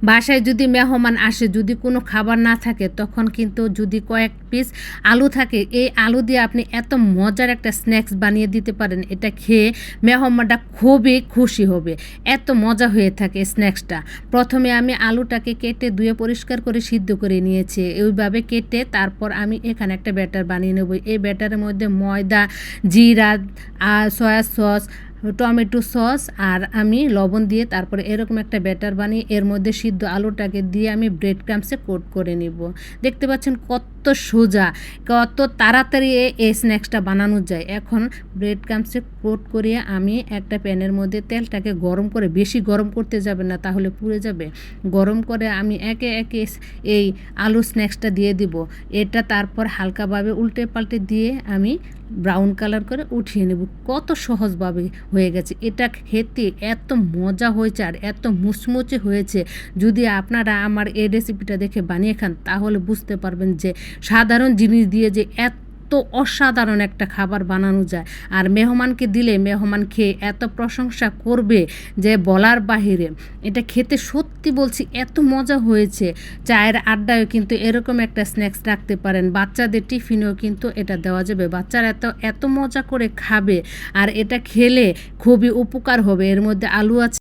বাসায় যদি মেহমান আসে, যদি কোনো খাবার না থাকে, তখন কিন্তু যদি কয়েক পিস আলু থাকে, এই আলু দিয়ে আপনি এত মজার একটা স্ন্যাক্স বানিয়ে দিতে পারেন। এটা খেয়ে মেহমানটা খুবই খুশি হবে, এত মজা হয়ে থাকে স্ন্যাক্সটা। প্রথমে আমি আলুটাকে কেটে ধুয়ে পরিষ্কার করে সিদ্ধ করে নিয়েছি। এইভাবে কেটে তারপর আমি এখানে একটা ব্যাটার বানিয়ে নেব। এই ব্যাটারের মধ্যে ময়দা, জিরা আর সয়া সস, টমেটো সস আর আমি লবণ দিয়ে তারপরে এরকম একটা ব্যাটার বানিয়ে এর মধ্যে সিদ্ধ আলুটাকে দিয়ে আমি ব্রেড ক্রাম্পসে কোট করে নিব। দেখতে পাচ্ছেন কত সোজা, কত তাড়াতাড়ি এই স্ন্যাক্সটা বানানো যায়। এখন ব্রেড ক্রাম্পসে কোট করিয়ে আমি একটা প্যানের মধ্যে তেলটাকে গরম করে, বেশি গরম করতে যাবে না তাহলে পুড়ে যাবে, গরম করে আমি একে একে এই আলু স্ন্যাক্সটা দিয়ে দিব। এটা তারপর হালকাভাবে উল্টে পাল্টে দিয়ে আমি ব্রাউন কালার করে উঠিয়ে নেব। কত সহজভাবে হয়ে গেছে। এটা খেতে এত মজা হয়েছে আর এত মুচমুচে হয়েছে। যদি আপনারা আমার এই রেসিপিটা দেখে বানিয়ে খান তাহলে বুঝতে পারবেন যে সাধারণ জিনিস দিয়ে যে এত অসাধারণ একটা খাবার বানানো যায়। আর মেহমানকে দিলে মেহমান খেয়ে এত প্রশংসা করবে যে বলার বাহিরে। এটা খেতে সত্যি বলছি এত মজা হয়েছে। চায়ের আড্ডায়ও কিন্তু এরকম একটা স্ন্যাক্স রাখতে পারেন, বাচ্চাদের টিফিনেও কিন্তু এটা দেওয়া যাবে। বাচ্চারা এত এত মজা করে খাবে আর এটা খেলে খুবই উপকার হবে। এর মধ্যে আলু আছে,